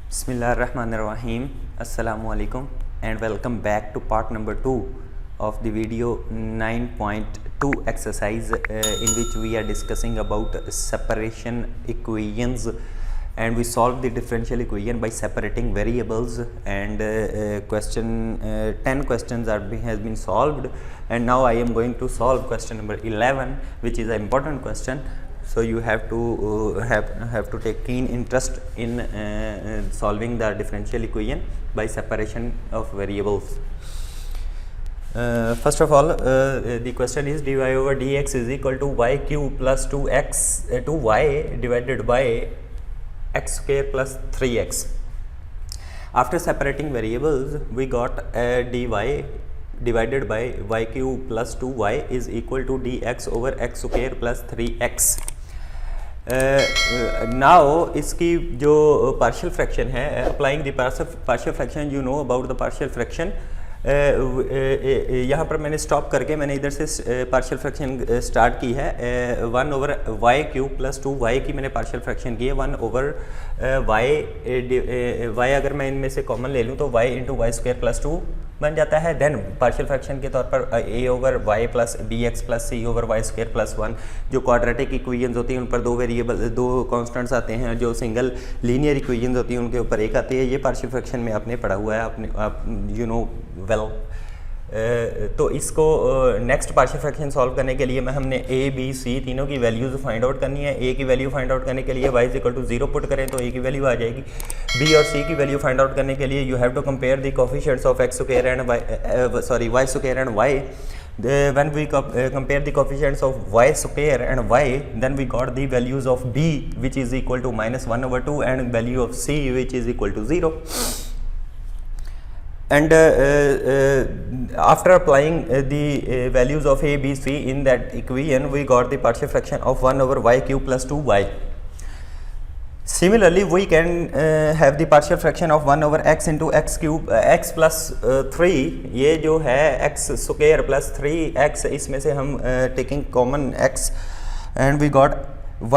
Bismillahirrahmanirrahim. Assalamu alaikum and welcome back to part number 2 of the video 9.2 exercise in which we are discussing about separation equations, and we solved the differential equation by separating variables, and 10 questions has been solved, and now I am going to solve question number 11, which is an important question. So you have to take keen interest in solving the differential equation by separation of variables. First of all, the question is dy over dx is equal to y cube plus 2y divided by x square plus 3x. After separating variables, we got dy divided by y cube plus 2y is equal to dx over x square plus 3x. Now इसकी जो partial fraction है, applying the partial fraction, you know about the partial fraction. यहाँ पर मैंने stop करके मैंने इधर से पार्शियल फ्रैक्शन स्टार्ट की है. 1 over Y cube plus 2y की मैंने पार्शियल फ्रैक्शन की है. 1 ओवर y अगर मैं इनमें से कॉमन ले लूँ तो y into Y square plus 2 बन जाता है. देन पार्शियल फ्रैक्शन के तौर पर a over y plus B X plus c over Y square plus 1. जो क्वाड्रेटिक इक्वेशंस होती हैं उन पर दो कॉन्स्टेंट्स आते हैं. जो सिंगल लीनियर इक्वेशंस होती हैं उनके ऊपर एक आती है. ये पार्शियल फ्रैक्शन में आपने पढ़ा हुआ है, आप यू नो वेल. तो इसको नेक्स्ट पार्शियल फ्रैक्शन सॉल्व करने के लिए हमने a b c तीनों की वैल्यूज फाइंड आउट करनी है. a की वैल्यू फाइंड आउट करने के लिए y इक्वल टू 0 पुट करें तो a की वैल्यू आ जाएगी. b और c की वैल्यू फाइंड आउट करने के लिए you have to compare the coefficients of x square and y square and y. When we compare the coefficients of y square and y, then we got the values of b which is equal to -1 over 2 and value of c which is equal to 0. And after applying the values of a, b, c in that equation, we got the partial fraction of 1 over y cube plus 2y. Similarly, we can have the partial fraction of 1 over x into x cube x plus 3. ये जो है x square plus 3x, इसमें से हम taking common x and we got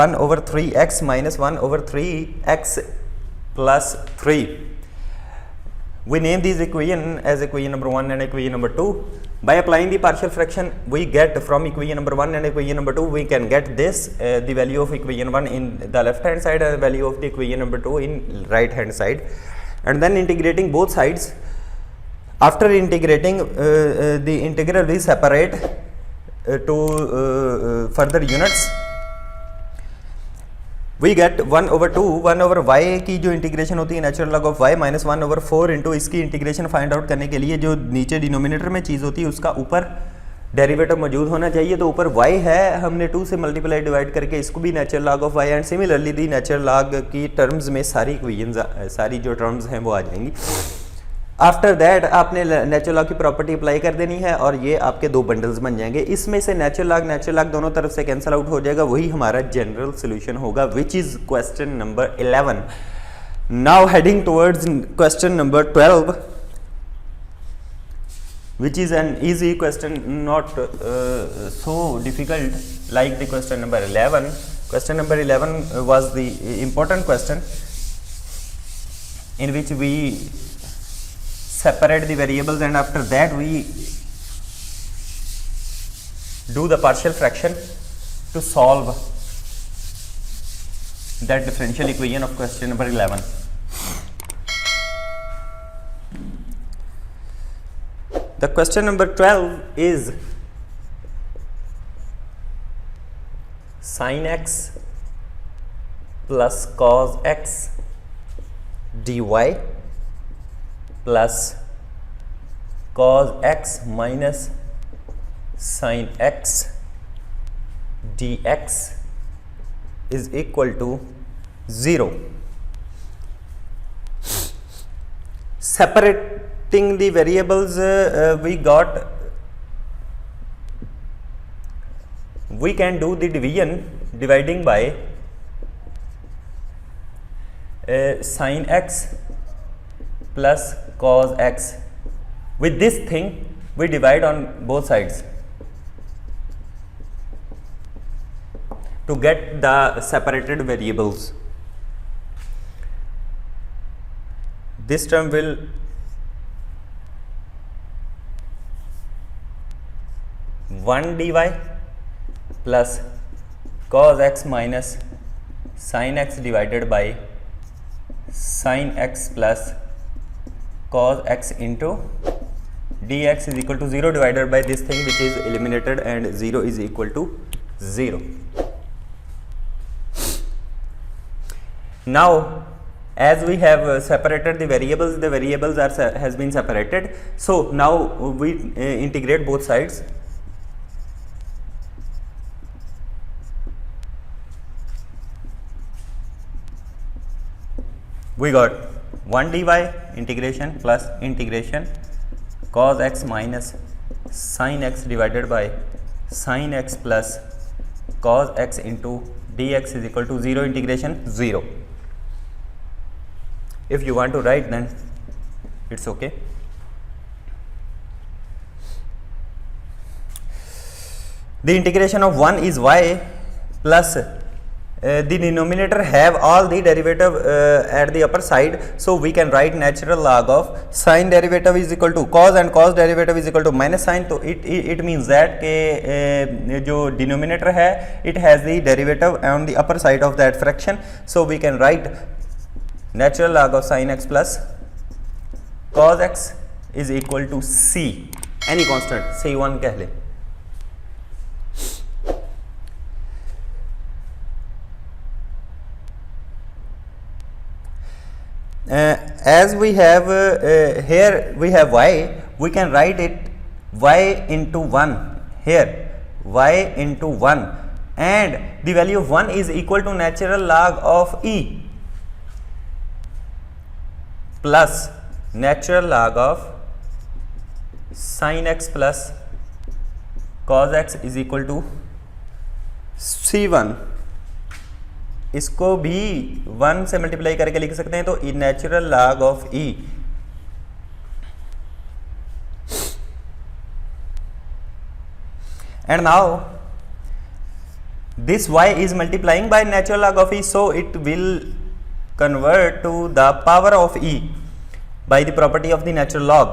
1 over 3x minus 1 over 3x plus 3. We name these equation as equation number 1 and equation number 2. By applying the partial fraction, we get from equation number 1 and equation number 2, we can get this, the value of equation 1 in the left hand side and the value of the equation number 2 in right hand side. And then integrating both sides. After integrating, the integral we separate to further units. We get 1 over 2, 1 over y की जो integration होती है natural log of y minus 1 over 4 into इसकी integration find out करने के लिए जो नीचे डिनोमिनेटर में चीज़ होती है उसका ऊपर डेरिवेटिव मौजूद होना चाहिए. तो ऊपर y है, हमने 2 से मल्टीप्लाई डिवाइड करके इसको भी natural log of y, and similarly the natural log की टर्म्स में सारी इक्वेशंस, सारी जो टर्म्स हैं वो आ जाएंगी. आफ्टर दैट आपने नेचुरल लॉग की प्रॉपर्टी अप्लाई कर देनी है और ये आपके दो बंडल्स बन जाएंगे. इसमें से नेचुरल लॉग दोनों तरफ से कैंसिल आउट हो जाएगा. वही हमारा जनरल सोल्यूशन होगा, which is question number 11. Now heading towards question number 12, which is an easy question, not so difficult like the question number 11. Question number 11 was the important question in which we separate the variables and after that we do the partial fraction to solve that differential equation of question number 11. The question number 12 is sin x plus cos x dy plus cos x minus sin x dx is equal to 0. Separating the variables, we can do the dividing by sin x plus cos x. With this thing we divide on both sides to get the separated variables. this term will one dy plus cos x minus sin x divided by sin x plus cos x into dx is equal to 0 divided by this thing which is eliminated, and 0 is equal to 0. Now as we have separated the variables has been separated, so now we integrate both sides. We got 1 dy integration plus integration cos x minus sin x divided by sin x plus cos x into dx is equal to 0 integration 0. If you want to write, then it's okay. The integration of 1 is y plus the denominator have all the derivative at the upper side, so we can write natural log of sin derivative is equal to cos and cos derivative is equal to minus sin. So it means that जो denominator है it has the derivative on the upper side of that fraction, so we can write natural log of sin x plus cos x is equal to c, any constant c1 कह ले. As we have here we have y, we can write it y into 1 here, y into 1, and the value of 1 is equal to natural log of e plus natural log of sin x plus cos x is equal to c1. इसको भी 1 से multiply करके लिख सकते हैं, तो natural log of e and now this y is multiplying by natural log of e, so it will convert to the power of e by the property of the natural log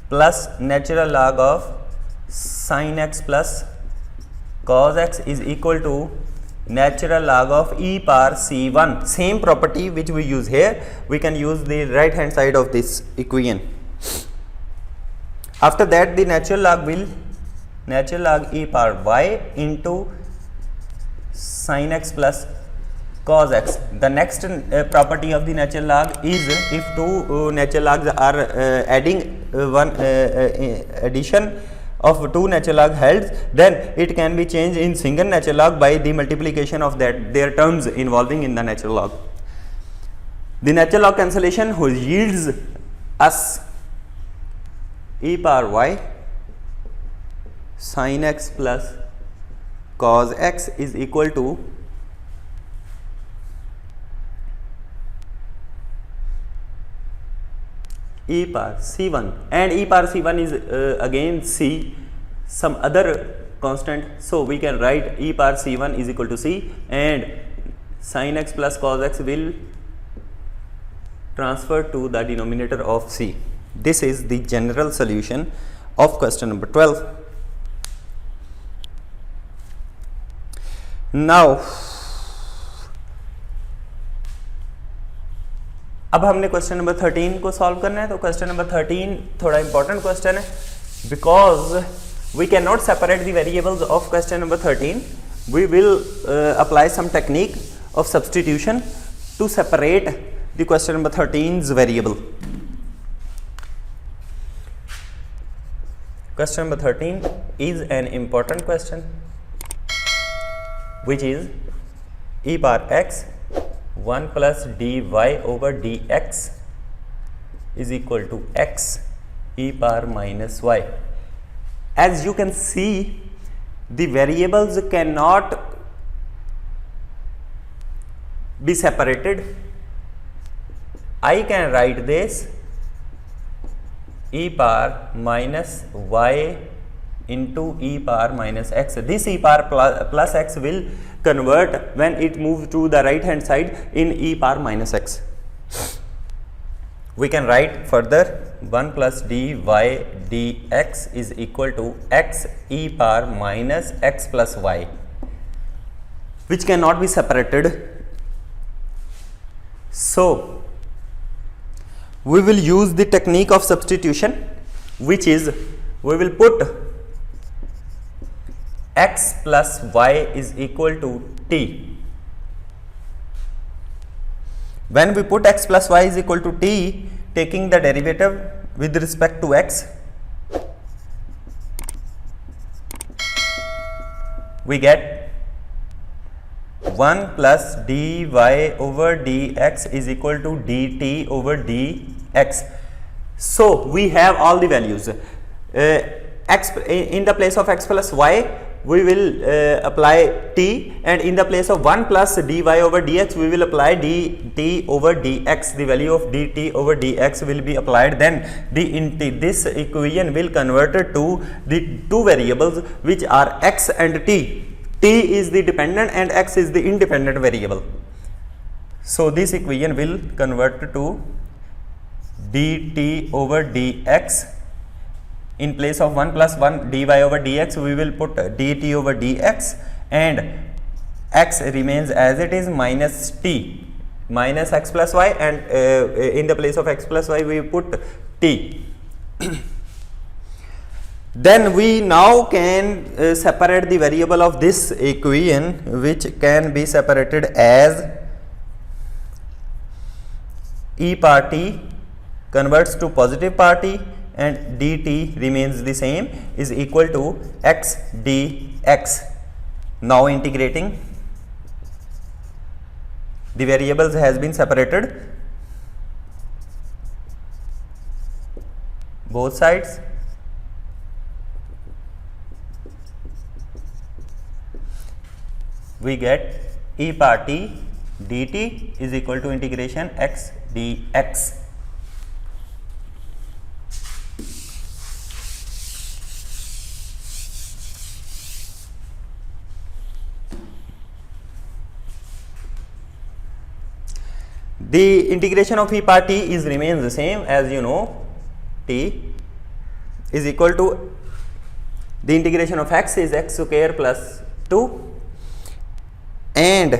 plus natural log of sin x plus cos x is equal to natural log of e power c1. Same property which we use here, we can use the right hand side of this equation. After that the natural log e power y into sin x plus cos x. The next property of the natural log is if two natural logs are adding addition of two natural log helps, then it can be changed in single natural log by the multiplication of their terms involving in the natural log. The natural log cancellation yields us e power y sin x plus cos x is equal to e power c1, and e power c1 is again c, some other constant, so we can write e power c1 is equal to c, and sin x plus cos x will transfer to the denominator of c. This is the general solution of question number 12. Now अब हमने question number 13 को solve करना है. तो question number 13 थोड़ा important question है, because we can not separate the variables of question number 13. We will apply some technique of substitution to separate the question number 13's variable. Question number 13 is an important question which is e power x 1 plus dy over dx is equal to x e power minus y. As you can see, the variables cannot be separated. I can write this e power minus y into e power minus x. This e power plus x will convert when it moves to the right hand side in e power minus x. we can write further 1 plus dy dx is equal to x e power minus x plus y, which cannot be separated. So we will use the technique of substitution, which is we will put x plus y is equal to t. When we put x plus y is equal to t, taking the derivative with respect to x, we get 1 plus dy over dx is equal to dt over dx. So we have all the values. X in the place of x plus y, we will apply t, and in the place of 1 plus dy over dx, we will apply dt over dx. The value of dt over dx will be applied. Then this equation will convert it to the two variables, which are x and t. T is the dependent and x is the independent variable. So this equation will convert to dt over dx. In place of 1 plus 1 dy over dx, we will put dt over dx, and x remains as it is minus t minus x plus y, and in the place of x plus y we put t. Then we now can separate the variable of this equation, which can be separated as e power t converts to positive power t, and dt remains the same, is equal to x dx. Now integrating, the variables has been separated both sides. We get e power t dt is equal to integration x dx. The integration of e power t is remains the same, as you know, t is equal to the integration of x is x square plus 2 and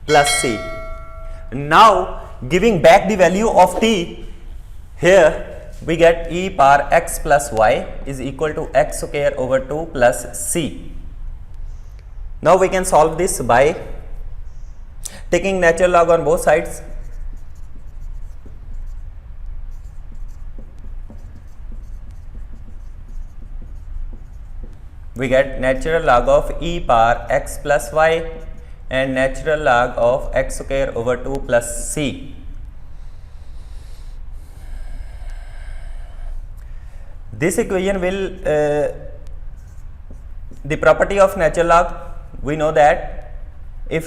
plus c. Now giving back the value of t, here we get e power x plus y is equal to x square over 2 plus c. Now we can solve this by taking natural log on both sides. We get natural log of e power x plus y and natural log of x square over 2 plus c. This equation will the property of natural log, we know that if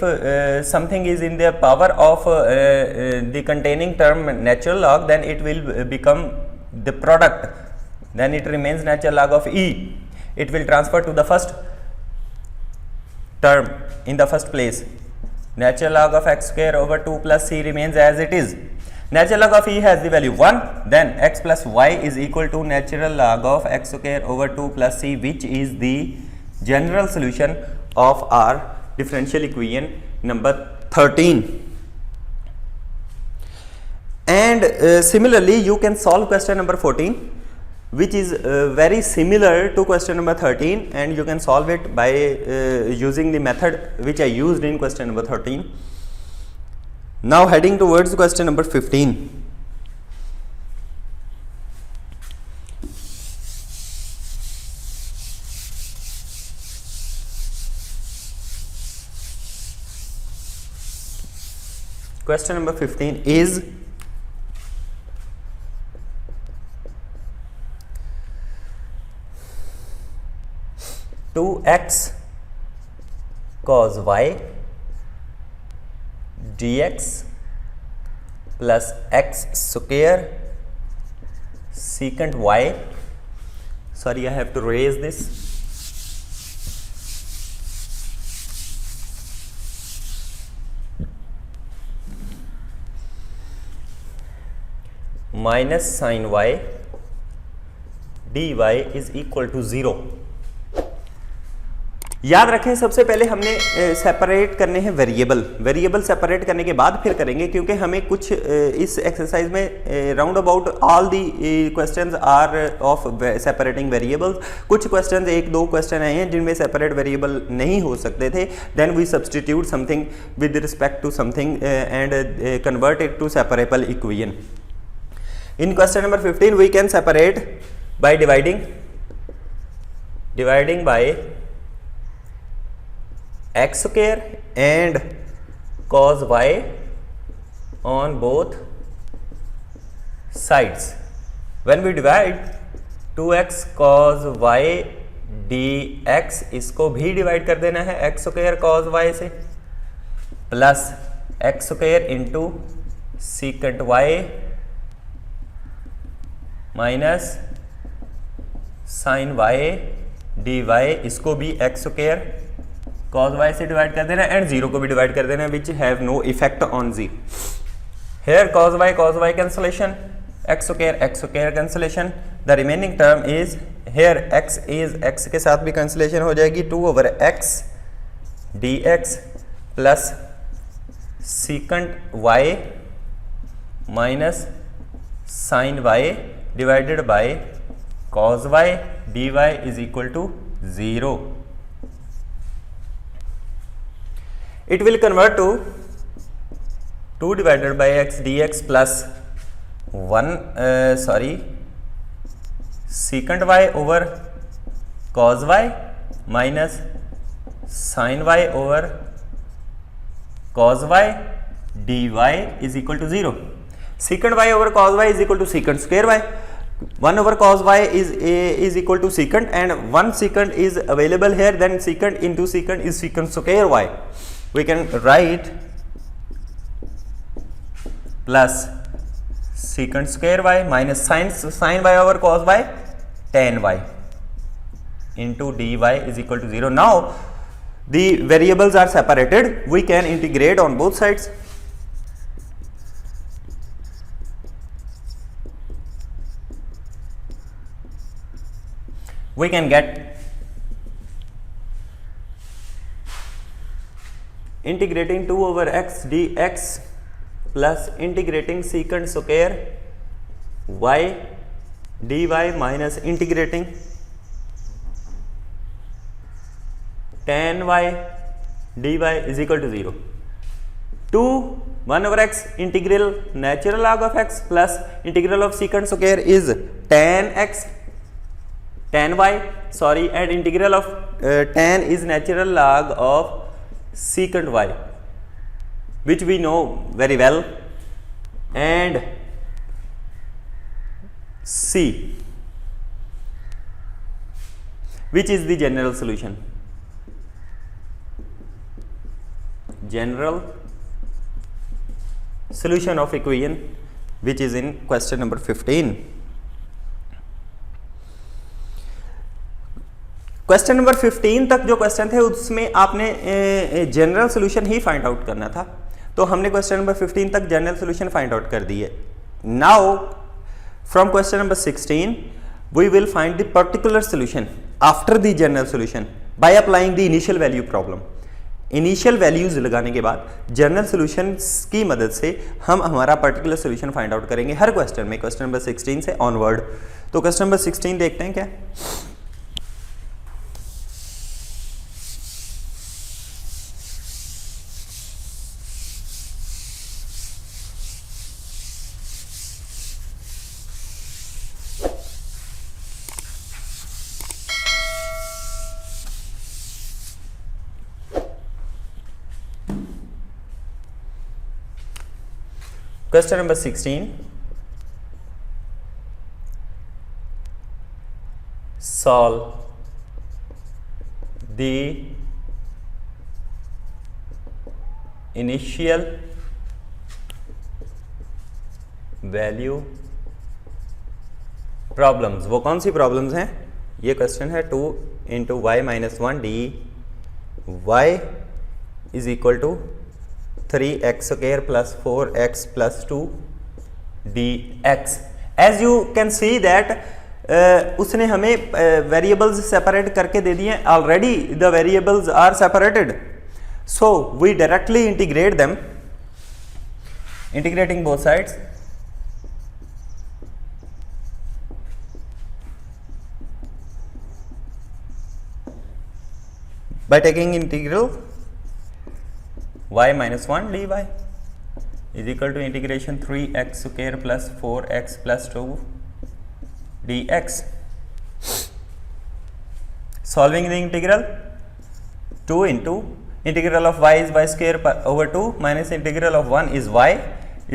something is in the power of the containing term natural log, then it will become the product, then it remains natural log of e. It will transfer to the first term in the first place. Natural log of x square over 2 plus c remains as it is. Natural log of e has the value 1, then x plus y is equal to natural log of x square over 2 plus c, which is the general solution of our differential equation number 13. And similarly you can solve question number 14, which is very similar to question number 13, and you can solve it by using the method which I used in question number 13. Now heading towards question number 15. Question number 15 is two x cos y dx plus x square secant y. Sorry, I have to raise this. Minus sine Y D Y is equal to 0। याद रखें सबसे पहले हमने separate करने हैं variable separate करने के बाद फिर करेंगे, क्योंकि हमें कुछ इस एक्सरसाइज में round about all the questions are of separating variables. कुछ क्वेश्चंस, एक दो क्वेश्चन आए हैं जिनमें सेपरेट वेरिएबल नहीं हो सकते थे, then we substitute something with respect to something and convert it to separable equation. In question number 15 we can separate by dividing by x square and cos y on both sides. When we divide 2x cos y dx, इसको भी divide कर देना है x square cos y से, plus x square into secant y minus sin y dy, इसको भी x square cos y से divide कर देना एंड 0 को भी डिवाइड कर देना, which have no effect on z। Here cos y cancellation, x square cancellation, the remaining term is here x के साथ भी कैंसलेशन हो जाएगी, 2/x dx plus secant y minus sin y divided by cos y dy is equal to 0। It will convert to 2 divided by x dx plus secant y over cos y minus sin y over cos y dy is equal to 0. Secant y over cos y is equal to secant square y. 1 over cos y is equal to secant, and 1 secant is available here, then secant into secant is secant square y. We can write plus secant square y minus sin y over cos y tan y into dy is equal to 0. Now the variables are separated, we can integrate on both sides. We can get integrating 2 over x dx plus integrating secant square y dy minus integrating tan y dy is equal to 0. 1 over x integral natural log of x plus integral of secant square is tan y, and integral of tan is natural log of secant y, which we know very well, and C, which is the general solution. General solution of equation which is in question number 15. Question number 15 तक जो question थे उसमें आपने general solution ही find out करना था, तो हमने क्वेश्चन नंबर 15 तक जनरल सोल्यूशन फाइंड आउट कर दिए। Now from question number 16 we will find the particular solution after the general solution by applying the initial value problem. Initial values लगाने के बाद जनरल सोल्यूशन की मदद से हम हमारा पर्टिकुलर सोल्यूशन फाइंड आउट करेंगे हर क्वेश्चन में, क्वेश्चन नंबर 16 से ऑनवर्ड। तो क्वेश्चन नंबर 16 देखते हैं क्या। Question number 16, solve the initial value problems। वो कौन सी प्रॉब्लम्स हैं? ये क्वेश्चन है 2 into Y minus 1 D Y is equal to 3x square plus 4x plus 2 dx as you can see that उसने हमें वेरिएबल्स सेपरेट करके दे दिए already, the variables are separated, so we directly integrate them, integrating both sides, by taking integral y minus 1 dy is equal to integration 3x square plus 4x plus 2 dx. Solving the integral, 2 into integral of y is y square over 2 minus integral of 1 is y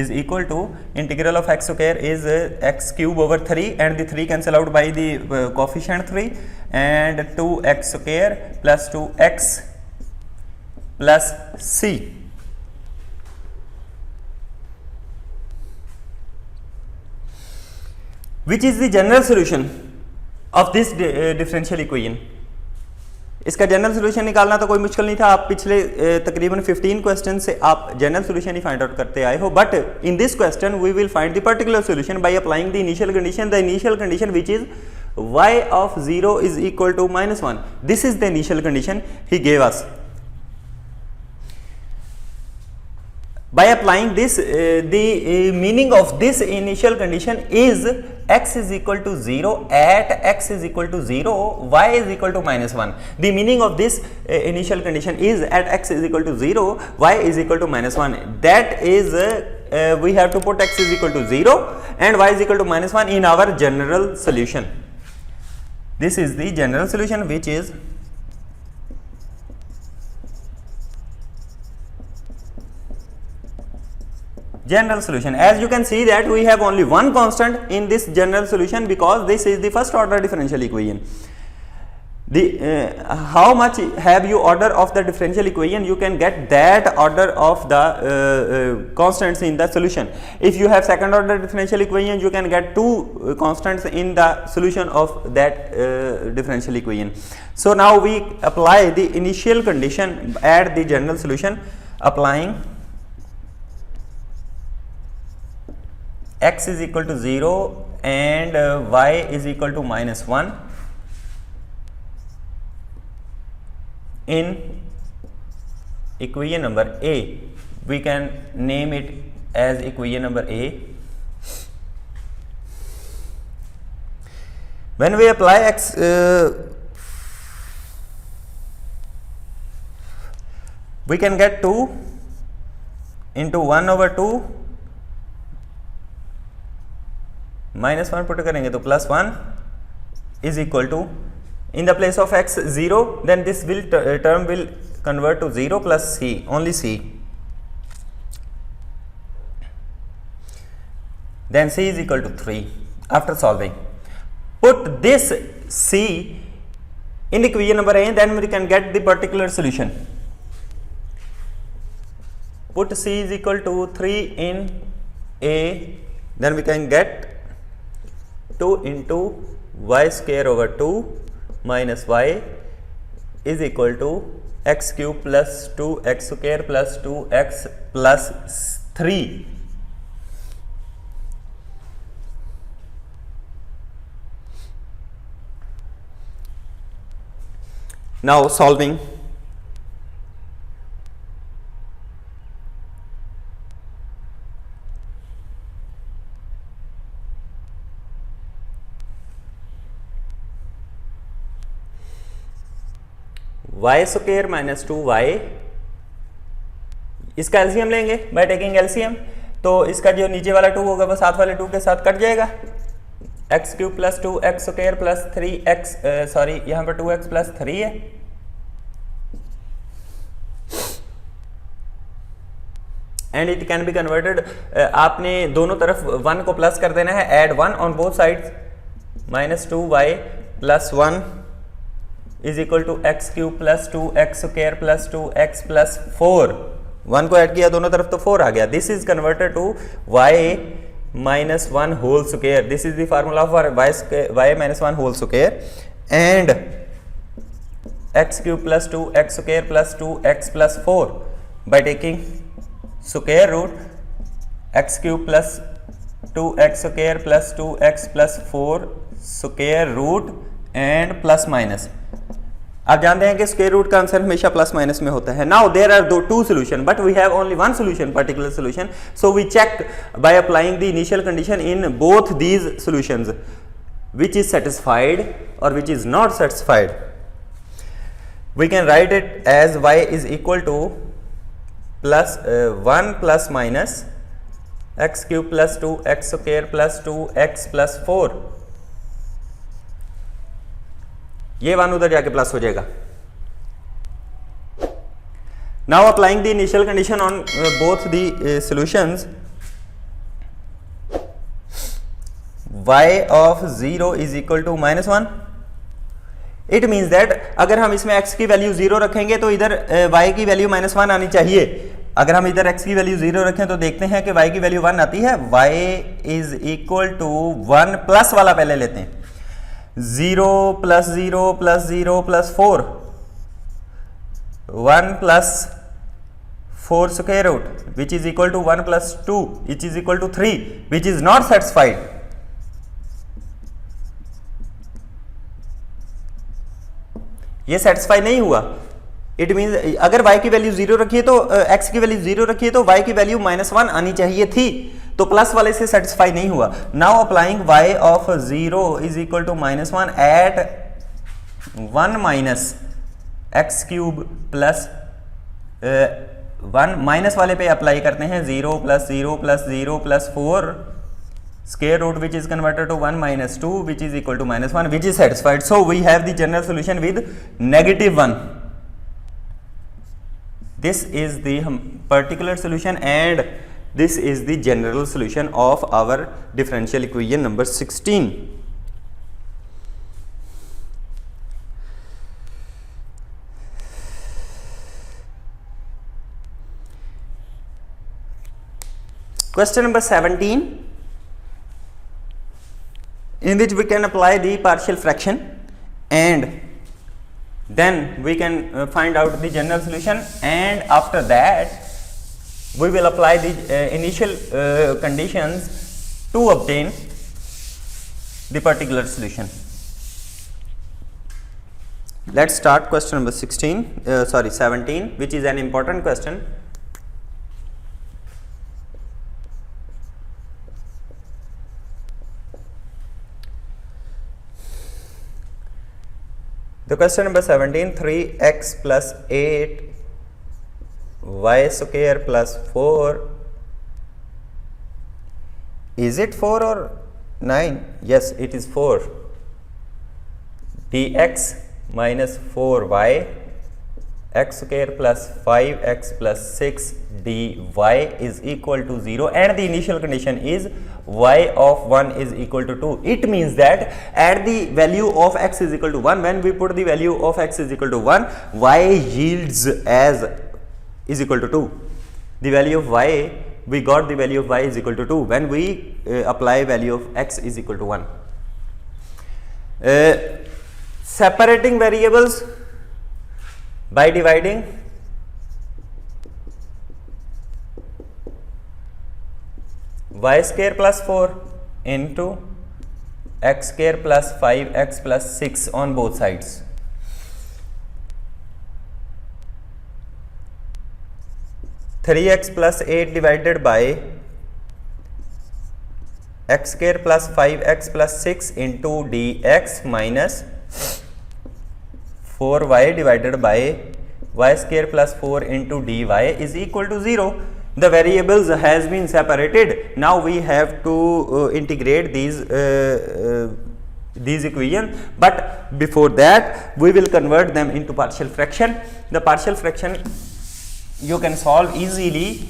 is equal to integral of x square is x cube over 3 and the 3 cancel out by the coefficient 3 and 2x square plus 2x plus c. Which is the general solution of this differential equation? इसका general solution निकालना तो कोई मुश्किल नहीं था, आप पिछले तकरीबन 15 क्वेश्चन से आप जनरल सोल्यूशन ही फाइंड आउट करते आए हो, but in this question we will find the particular solution by applying the initial condition which is y of 0 is equal to -1. This is the initial condition he gave us. By applying this, the meaning of this initial condition is x is equal to 0 at x is equal to 0, y is equal to -1. The meaning of this initial condition is at x is equal to 0, y is equal to -1. That is we have to put x is equal to 0 and y is equal to -1 in our general solution. This is the general solution, which is general solution. As you can see that we have only one constant in this general solution because this is the first order differential equation. The how much have you order of the differential equation, you can get that order of the constants in the solution. If you have second order differential equation, you can get two constants in the solution of that differential equation. So now we apply the initial condition at the general solution, applying x is equal to 0 and y is equal to -1 in equation number A. We can name it as equation number A. When we apply x, we can get 2 into 1 over 2 -1 put करेंगे तो +1 is equal to, in the place of x 0, then this will term will convert to 0 plus c, only c. Then c is equal to 3. After solving, put this c in equation number A, then we can get the particular solution. Put c is equal to 3 in A, then we can get 2 into y square over 2 minus y is equal to x cube plus 2x square plus 2x plus 3. Now solving, y square minus 2y, इसका LCM लेंगे by taking LCM, तो इसका जो नीचे वाला 2 होगा वो साथ वाले 2 के साथ कट जाएगा, X cube plus 2x square plus 3x, sorry यहाँ पर 2x प्लस 3 है, and it can be converted, आपने दोनों तरफ 1 को प्लस कर देना है, add 1 on both sides, -2y plus 1 is equal to X cube plus 2x square plus 2x plus 4, 1 को ऐड किया दोनों तरफ तो 4 आ गया. This is converted to y minus 1 whole square. This is the formula for y minus 1 whole square, and x cube plus 2x square plus 2x plus 4 by taking square root x cube plus 2x square plus 2x plus 4 square root and plus minus. आप जानते हैं कि square root का answer हमेशा plus minus में होता है। Now there are two solution but we have only one solution, particular solution, so we check by applying the initial condition in both these solutions which is satisfied or which is not satisfied. We can write it as y is equal to plus 1 plus minus x cube plus 2x square plus 2x plus 4, ये one उधर जाके plus हो जाएगा। Now applying the initial condition on both the solutions, y of 0 is equal to -1. It means that अगर हम इसमें x की value 0 रखेंगे तो इधर y की वैल्यू -1 आनी चाहिए। अगर हम इधर x की वैल्यू 0 रखें तो देखते हैं कि y की वैल्यू 1 आती है। y is equal to 1 plus वाला पहले लेते हैं, 0 plus 0 plus 0 plus 4, 1 plus 4 square root which is equal to 1 plus 2 which is equal to 3 which is not satisfied. ये सेटिस्फाई नहीं हुआ। इट मींस अगर y की वैल्यू 0 रखिए तो x की वैल्यू 0 रखिए तो y की वैल्यू -1 आनी चाहिए थी, तो प्लस वाले से सेटिस्फाई नहीं हुआ। Now applying y of 0 is equal to -1 at 1 minus X cube plus 1 minus वाले पे अप्लाई करते हैं 0 plus 0 plus 0 plus 4 square root which is converted to 1 minus 2 which is equal to -1 which is satisfied. So we have the general solution with -1. This is the particular solution and this is the general solution of our differential equation number 16. Question number 17, in which we can apply the partial fraction and then we can find out the general solution, and after that we will apply the initial conditions to obtain the particular solution. Let's start question number 17, which is an important question. The question number 17, 3x plus 8 y square plus 4, is it 4 or 9? Yes, it is 4. dx minus 4y x square plus 5x plus 6 dy is equal to 0 and the initial condition is y of 1 is equal to 2. It means that at the value of x is equal to 1, when we put the value of x is equal to 1, y yields as is equal to 2. The value of y, we got the value of y is equal to 2 when we apply value of x is equal to 1. Separating variables by dividing y square plus 4 into x square plus 5x plus 6 on both sides. Three x plus 8 divided by x square plus 5x plus 6 into dx minus 4y divided by y square plus 4 into dy is equal to 0. The variables has been separated. Now we have to integrate these equations, but before that we will convert them into partial fraction. The partial fraction you can solve easily.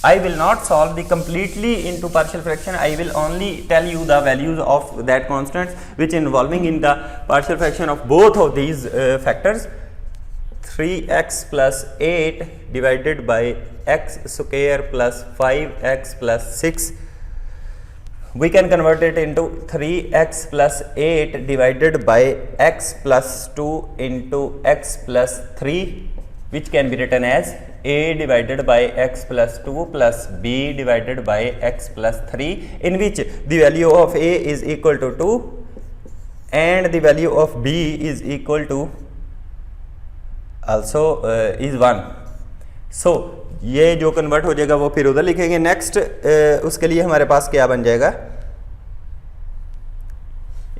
I will not solve the completely into partial fraction. I will only tell you the values of that constants which involving in the partial fraction of both of these factors. 3x plus 8 divided by x square plus 5x plus 6, we can convert it into 3x plus 8 divided by x plus 2 into x plus 3 which can be written as a divided by x plus 2 plus b divided by x plus 3, in which the value of a is equal to 2 and the value of b is equal to also is 1. So ये जो convert हो जाएगा वो फिर उधर लिखेंगे. Next उसके लिए हमारे पास क्या बन जाएगा,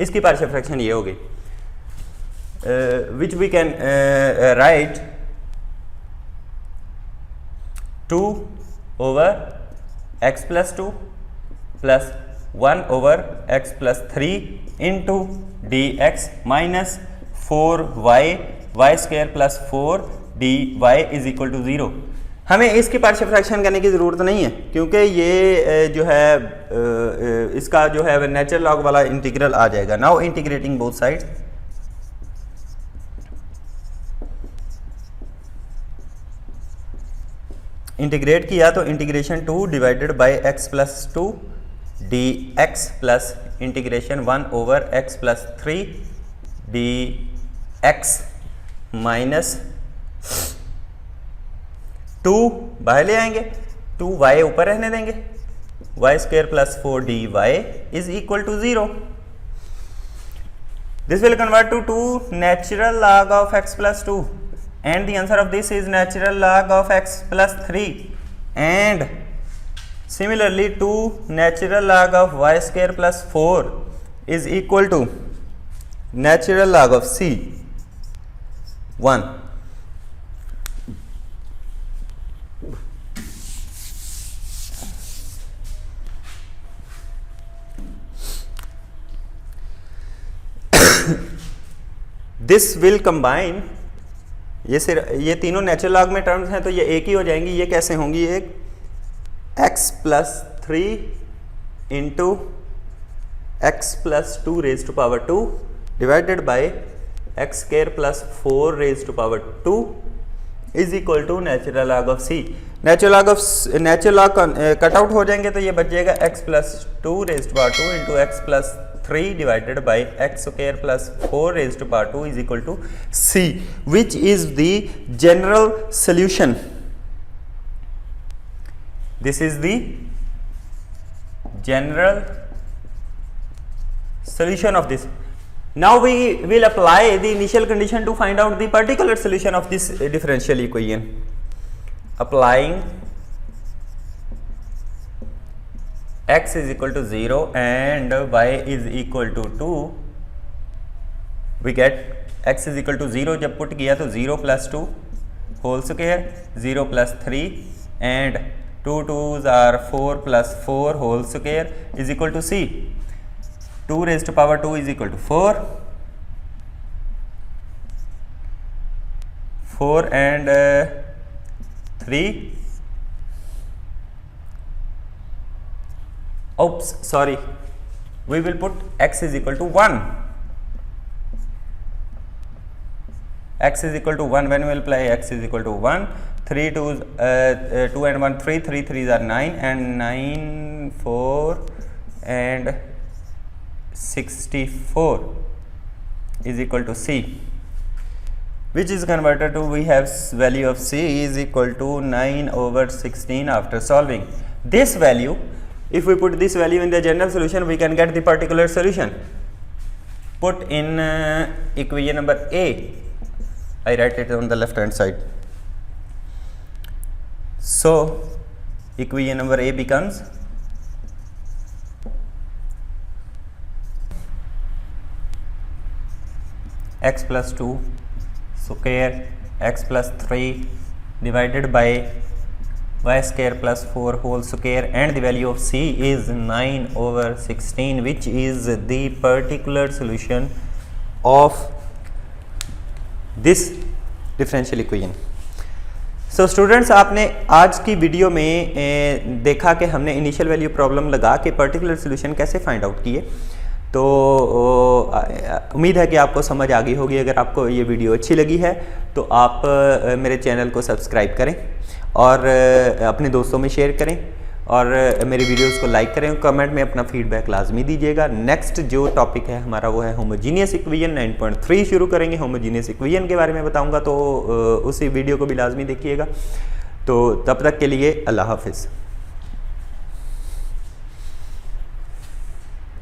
इसकी पार्शियल फ्रैक्शन ये होगी which we can write 2 over x plus 2 plus 1 over x plus 3 into dx minus 4y y square plus 4 dy is equal to 0. हमें इसकी पार्शियल फ्रैक्शन करने की ज़रूरत नहीं है क्योंकि ये जो है इसका जो है नेचुरल लॉग वाला इंटीग्रल आ जाएगा. Now integrating both sides, integrate किया तो integration 2 divided by x plus 2 dx plus integration 1 over x plus 3 dx minus 2 बाहर ले आएंगे, 2y ऊपर रहने देंगे, y square plus 4 dy is equal to 0. This will convert to 2 natural log of x plus 2 and the answer of this is natural log of x plus 3 and similarly 2 natural log of y square plus 4 is equal to natural log of c 1. This will combine, ये तीनों natural log में terms हैं तो ये एक ही हो जाएंगी. ये कैसे होंगी, एक x plus 3 into X plus 2 raise to power 2 divided by X square plus 4 raise to power 2 is equal to natural log of c. Natural log cut out हो जाएंगे तो ये बच जाएगा x plus 2 raise to power 2 into X plus 3 divided by x square plus 4 raised to power 2 is equal to c, which is the general solution. This is the general solution of this. Now we will apply the initial condition to find out the particular solution of this differential equation. Applying x is equal to 0 and y is equal to 2, we get x is equal to 0 जब put किया तो 0 plus 2 whole square, 0 plus 3 and 2 2s are 4 plus 4 whole square is equal to c. 2 raised to power 2 is equal to 4 and 3. Oops, sorry, we will put x is equal to 1. X is equal to 1. When we will apply x is equal to 1, 3 2s 2 and 1 3, 3 3s are 9 and 9 4 and 64 is equal to c, which is converted to, we have value of c is equal to 9 over 16 after solving. This value, if we put this value in the general solution, we can get the particular solution. Put in equation number A. I write it on the left hand side. So equation number A becomes x plus 2 square x plus 3 divided by y square plus 4 whole square and the value of c is 9 over 16, which is the particular solution of this differential equation. So students, आपने आज की video में देखा कि हमने initial value problem लगा के particular solution कैसे फाइंड आउट किए. तो उम्मीद है कि आपको समझ आ गई होगी. अगर आपको ये वीडियो अच्छी लगी है तो आप मेरे चैनल को सब्सक्राइब करें और अपने दोस्तों में शेयर करें और मेरी वीडियोस को लाइक करें, कमेंट में अपना फीडबैक लाजमी दीजिएगा। नेक्स्ट जो टॉपिक है हमारा वो है होमोजीनियस इक्वेशन। 9.3 शुरू करेंगे, होमोजीनियस इक्वेशन के बारे में बताऊंगा, तो उसी वीडियो को भी लाजमी देखिएगा। तो तब तक के लिए अल्लाह हाफिज़।